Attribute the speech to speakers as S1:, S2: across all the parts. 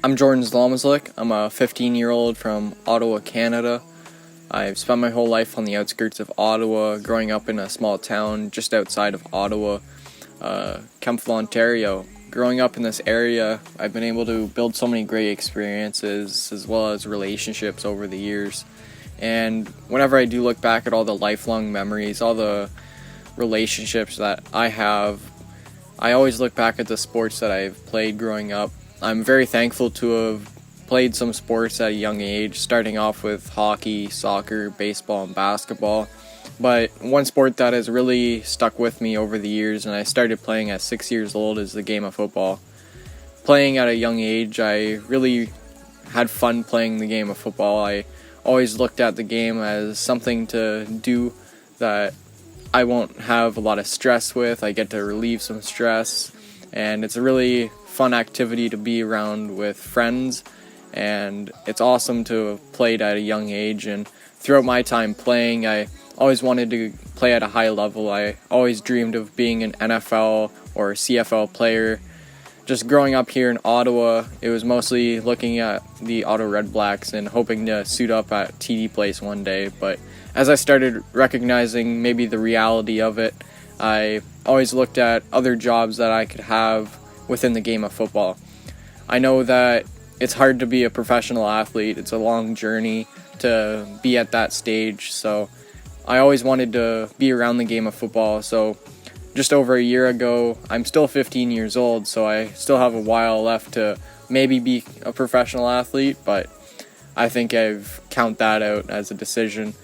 S1: I'm Jordan Zlomazlik. I'm a 15-year-old from Ottawa, Canada. I've spent my whole life on the outskirts of Ottawa, growing up in a small town just outside of Ottawa, Kemptville, Ontario. Growing up in this area, I've been able to build so many great experiences as well as relationships over the years. And whenever I do look back at all the lifelong memories, all the relationships that I have, I always look back at the sports that I've played growing up. I'm very thankful to have played some sports at a young age, starting off with hockey, soccer, baseball, and basketball. But one sport that has really stuck with me over the years, and I started playing at 6 years old, is the game of football. Playing at a young age, I really had fun playing the game of football. I always looked at the game as something to do that I won't have a lot of stress with. I get to relieve some stress, and it's a really fun activity to be around with friends, and it's awesome to have played at a young age. And throughout my time playing, I always wanted to play at a high level. I always dreamed of being an NFL or CFL player. Just growing up here in Ottawa, it was mostly looking at the Ottawa Redblacks and hoping to suit up at TD Place one day. But as I started recognizing maybe the reality of it, I always looked at other jobs that I could have within the game of football. I know that it's hard to be a professional athlete. It's a long journey to be at that stage. So I always wanted to be around the game of football. So just over a year ago, I'm still 15 years old, so I still have a while left to maybe be a professional athlete, but I think I've count that out as a decision.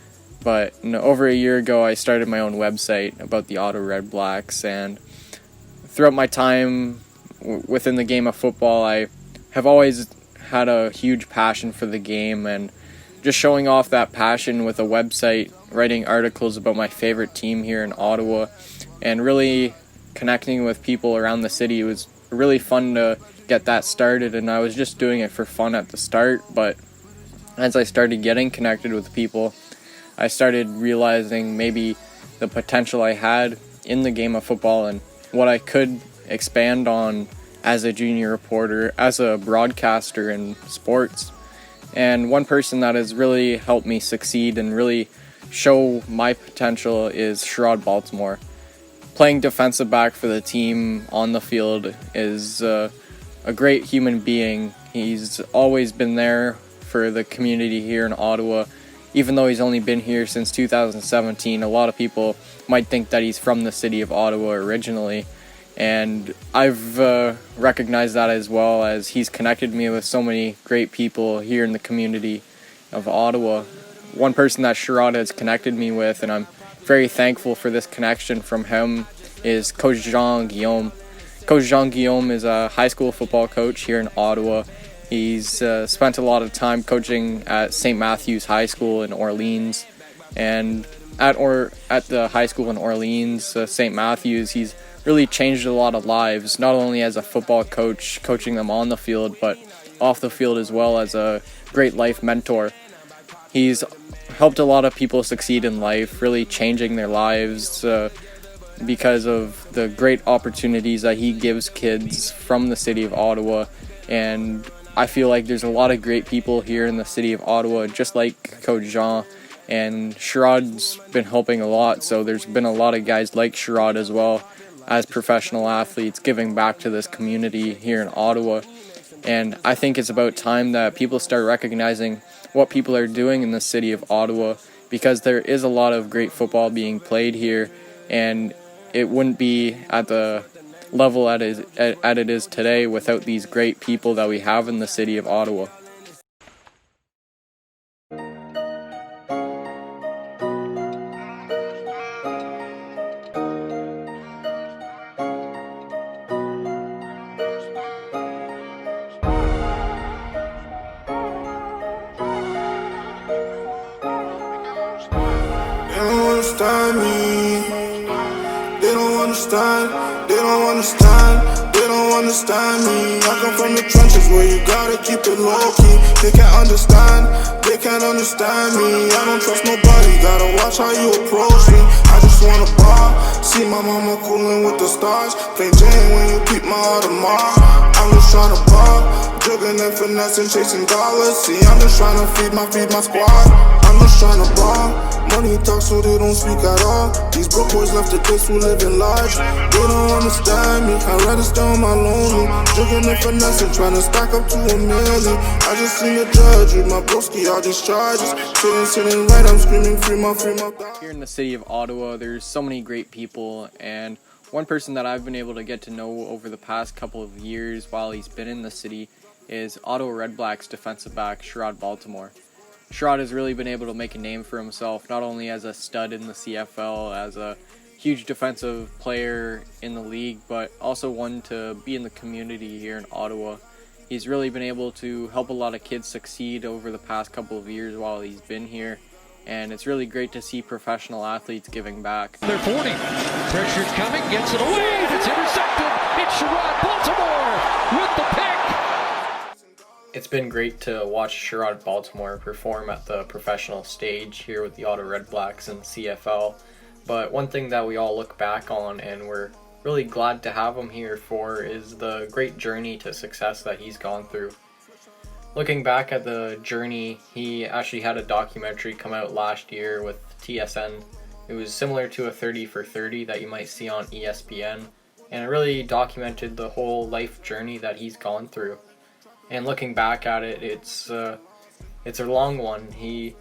S1: But over a year ago, I started my own website about the Ottawa Redblacks, and throughout my time within the game of football, I have always had a huge passion for the game, and just showing off that passion with a website, writing articles about my favorite team here in Ottawa, and really connecting with people around the city. It was really fun to get that started, and I was just doing it for fun at the start, but as I started getting connected with people, I started realizing maybe the potential I had in the game of football and what I could expand on as a junior reporter, as a broadcaster in sports. And one person that has really helped me succeed and really show my potential is Sherrod, Baltimore. Playing defensive back for the team on the field is a great human being. He's always been there for the community here in Ottawa. Even though he's only been here since 2017, a lot of people might think that he's from the city of Ottawa originally. And I've recognized that as well, as he's connected me with so many great people here in the community of Ottawa. One person that Sherrod has connected me with, and I'm very thankful for this connection from him, is Coach Guillaume. Coach Guillaume is a high school football coach here in Ottawa. He's spent a lot of time coaching at St. Matthew's High School in Orleans, and at the high school in Orleans, St. Matthew's, he's really changed a lot of lives, not only as a football coach, coaching them on the field, but off the field as well as a great life mentor. He's helped a lot of people succeed in life, really changing their lives because of the great opportunities that he gives kids from the city of Ottawa. And I feel like there's a lot of great people here in the city of Ottawa, just like Coach Jean, and Sherrod's been helping a lot, so there's been a lot of guys like Sherrod as well as professional athletes giving back to this community here in Ottawa. And I think it's about time that people start recognizing what people are doing in the city of Ottawa, because there is a lot of great football being played here, and it wouldn't be at the level at it is today without these great people that we have in the city of Ottawa.
S2: Understand me. They don't understand, they don't understand, they don't understand me. I come from the trenches where you gotta keep it low key. They can't understand me. I don't trust nobody, gotta watch how you approach me. I just wanna ball, see my mama coolin' with the stars. Plain Jane when you peep my Audemars. I'm just tryna ball, Juggling and finessing, chasing dollars. See, I'm just trying to feed my squad. I'm just trying to ball. Money talk so they don't speak at all. These broke boys left the kids who living large. They don't understand me, I'd rather stay on my lonely. Juggling and finessing, trying to stack up to a million. I just seen the judge with my broski, all these charges. Sitting right, I'm screaming, free my dog.
S1: Here in the city of Ottawa, there's so many great people, and one person that I've been able to get to know over the past couple of years while he's been in the city is Ottawa Redblacks defensive back Sherrod Baltimore. Sherrod has really been able to make a name for himself, not only as a stud in the CFL, as a huge defensive player in the league, but also one to be in the community here in Ottawa. He's really been able to help a lot of kids succeed over the past couple of years while he's been here, and it's really great to see professional athletes giving back.
S3: They're 40. Pressure's coming, gets it away, it's intercepted. It's Sherrod Baltimore with the pick.
S1: It's been great to watch Sherrod Baltimore perform at the professional stage here with the Ottawa Redblacks and CFL. But one thing that we all look back on and we're really glad to have him here for is the great journey to success that he's gone through. Looking back at the journey, he actually had a documentary come out last year with TSN. It was similar to a 30 for 30 that you might see on ESPN, and it really documented the whole life journey that he's gone through. And looking back at it, it's a long one. He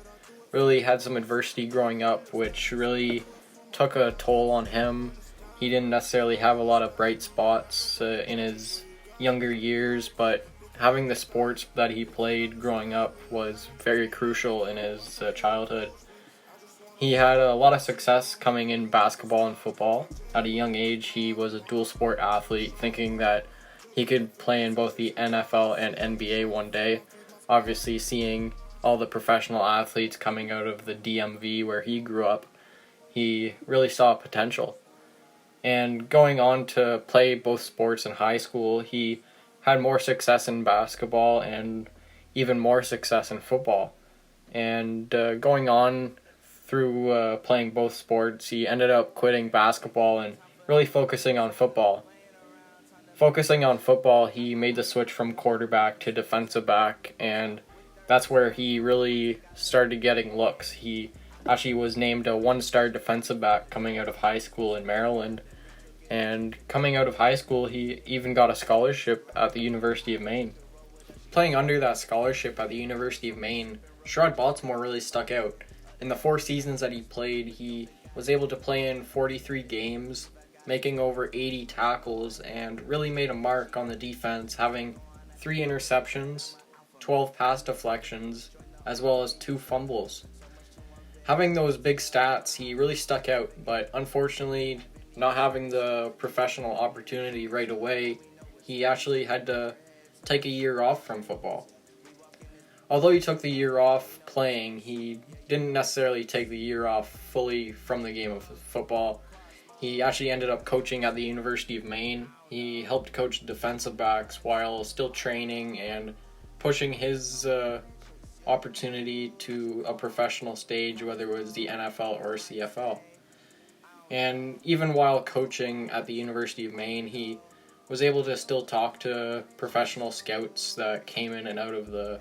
S1: really had some adversity growing up, which really took a toll on him. He didn't necessarily have a lot of bright spots in his younger years, but having the sports that he played growing up was very crucial in his childhood. He had a lot of success coming in basketball and football. At a young age, he was a dual sport athlete, thinking that he could play in both the NFL and NBA one day. Obviously, seeing all the professional athletes coming out of the DMV where he grew up, he really saw potential. And going on to play both sports in high school, he had more success in basketball and even more success in football. And going on through playing both sports, he ended up quitting basketball and really focusing on football. Focusing on football, he made the switch from quarterback to defensive back, and that's where he really started getting looks. He actually was named a one-star defensive back coming out of high school in Maryland, and coming out of high school, he even got a scholarship at the University of Maine. Playing under that scholarship at the University of Maine, Sherrod Baltimore really stuck out. In the 4 seasons that he played, he was able to play in 43 games, making over 80 tackles, and really made a mark on the defense, having 3 interceptions, 12 pass deflections, as well as 2 fumbles. Having those big stats, he really stuck out, but unfortunately, not having the professional opportunity right away, he actually had to take a year off from football. Although he took the year off playing, he didn't necessarily take the year off fully from the game of football. He actually ended up coaching at the University of Maine. He helped coach defensive backs while still training and pushing his opportunity to a professional stage, whether it was the NFL or CFL. And even while coaching at the University of Maine, he was able to still talk to professional scouts that came in and out of the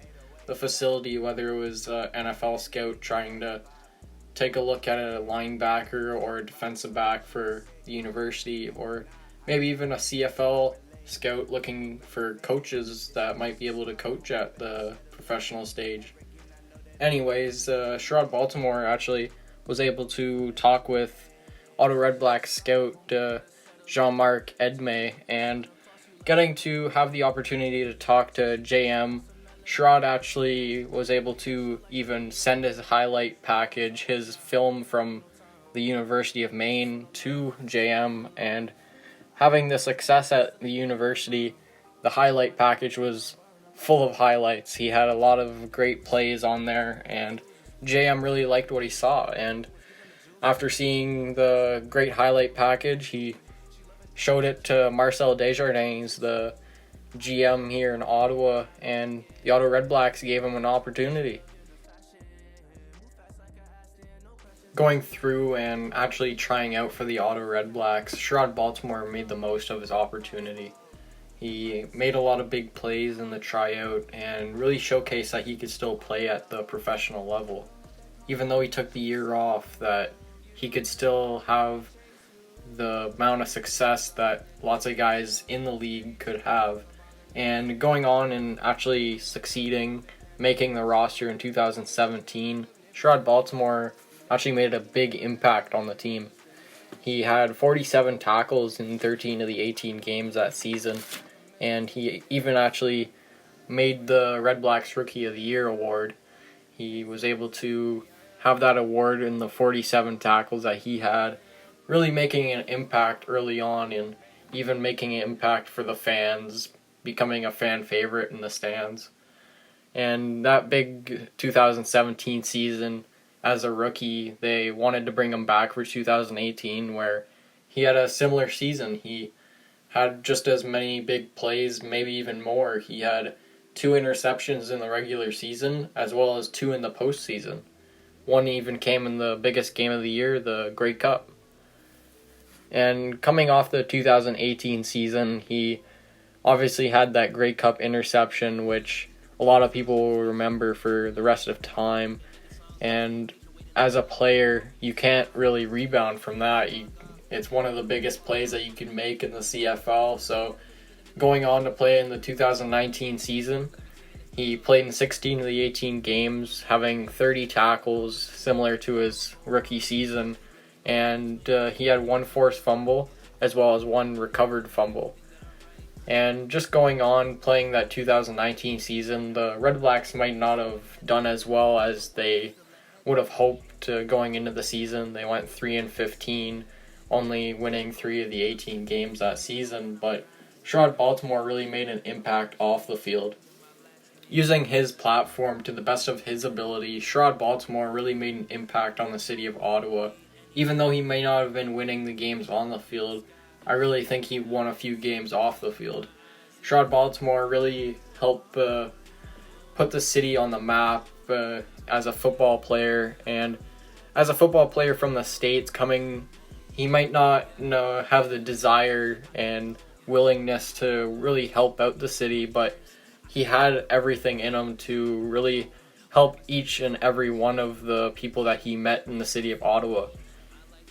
S1: facility, whether it was an NFL scout trying to take a look at a linebacker or a defensive back for the university, or maybe even a CFL scout looking for coaches that might be able to coach at the professional stage. Anyways, Sherrod Baltimore actually was able to talk with Ottawa Redblacks scout Jean-Marc Edme, and getting to have the opportunity to talk to JM, Sherrod actually was able to even send his highlight package, his film from the University of Maine, to JM, and having the success at the university, the highlight package was full of highlights. He had a lot of great plays on there, and JM really liked what he saw, and after seeing the great highlight package, he showed it to Marcel Desjardins, the GM here in Ottawa, and the Ottawa Redblacks gave him an opportunity. Going through and actually trying out for the Ottawa Redblacks, Sherrod Baltimore made the most of his opportunity. He made a lot of big plays in the tryout and really showcased that he could still play at the professional level. Even though he took the year off, that he could still have the amount of success that lots of guys in the league could have. And going on and actually succeeding, making the roster in 2017, Sherrod Baltimore actually made a big impact on the team. He had 47 tackles in 13 of the 18 games that season, and he even actually made the Redblacks Rookie of the Year award. He was able to have that award in the 47 tackles that he had, really making an impact early on and even making an impact for the fans, becoming a fan favorite in the stands. And that big 2017 season, as a rookie, they wanted to bring him back for 2018, where he had a similar season. He had just as many big plays, maybe even more. He had 2 interceptions in the regular season, as well as 2 in the postseason. One even came in the biggest game of the year, the Grey Cup. And coming off the 2018 season, he obviously had that Grey Cup interception, which a lot of people will remember for the rest of time. And as a player, you can't really rebound from that. It's one of the biggest plays that you can make in the CFL. So going on to play in the 2019 season, he played in 16 of the 18 games, having 30 tackles, similar to his rookie season. And he had 1 forced fumble, as well as 1 recovered fumble. And just going on, playing that 2019 season, the Redblacks might not have done as well as they would have hoped going into the season. They went 3-15, only winning 3 of the 18 games that season, but Sherrod Baltimore really made an impact off the field. Using his platform to the best of his ability, Sherrod Baltimore really made an impact on the city of Ottawa. Even though he may not have been winning the games on the field, I really think he won a few games off the field. Sherrod Baltimore really helped put the city on the map as a football player, and as a football player from the States he might not have the desire and willingness to really help out the city, but he had everything in him to really help each and every one of the people that he met in the city of Ottawa.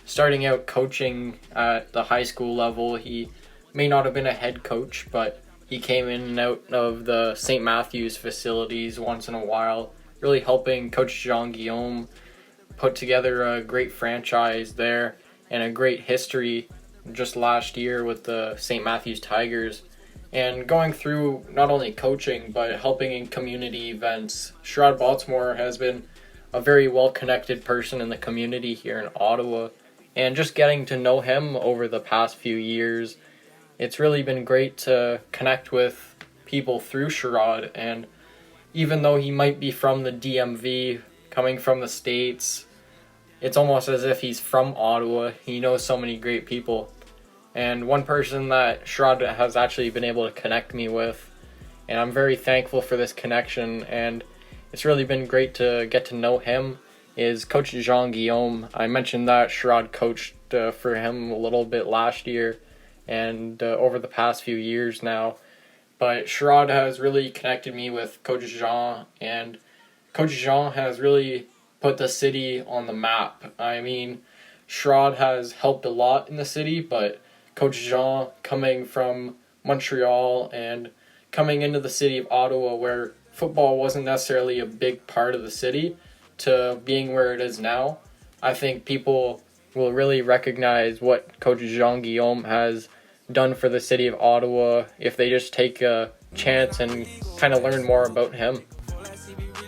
S1: Starting out coaching at the high school level, he may not have been a head coach, but he came in and out of the St. Matthew's facilities once in a while, really helping Coach Guillaume put together a great franchise there and a great history just last year with the St. Matthew's Tigers. And going through not only coaching, but helping in community events, Sherrod Baltimore has been a very well-connected person in the community here in Ottawa. And just getting to know him over the past few years, it's really been great to connect with people through Sherrod. And even though he might be from the DMV, coming from the States, it's almost as if he's from Ottawa. He knows so many great people. And one person that Sherrod has actually been able to connect me with, and I'm very thankful for this connection, and it's really been great to get to know him, is Coach Guillaume. I mentioned that Sherrod coached for him a little bit last year and over the past few years now. But Sherrod has really connected me with Coach Jean, and Coach Jean has really put the city on the map. I mean, Sherrod has helped a lot in the city, but Coach Jean, coming from Montreal and coming into the city of Ottawa, where football wasn't necessarily a big part of the city, to being where it is now, I think people will really recognize what Coach Jean Guillaume has done for the city of Ottawa if they just take a chance and kind of learn more about him.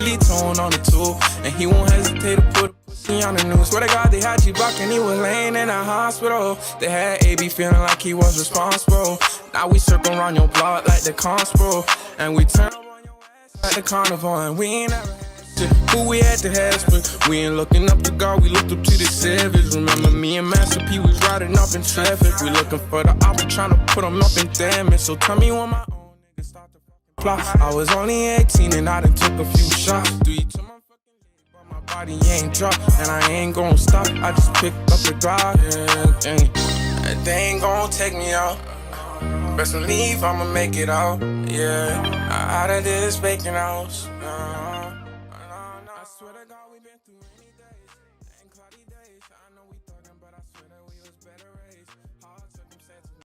S2: On the tool, and he won't hesitate to put on the news. Swear to God, they had you back and he was laying in a hospital. They had AB feeling like he was responsible. Now we circle around your block like the constable, and we turn on your ass like the carnival, and we ain't ever who we had to have, but we ain't looking up to God, we looked up to the savage. Remember me and Master P was riding up in traffic. We looking for the opera, trying to put them up in damage. So tell me when my own niggas start to plot. I was only 18 and I done took a few shots. 3 to my fucking leg, but my body ain't dropped, and I ain't gon' stop. I just picked up the drive, and they ain't gon' take me out. Best believe I'ma make it out, yeah. Out of this vacant house. I swear to God, we been through rainy days and cloudy days. I know we talking, but I swear that we was better.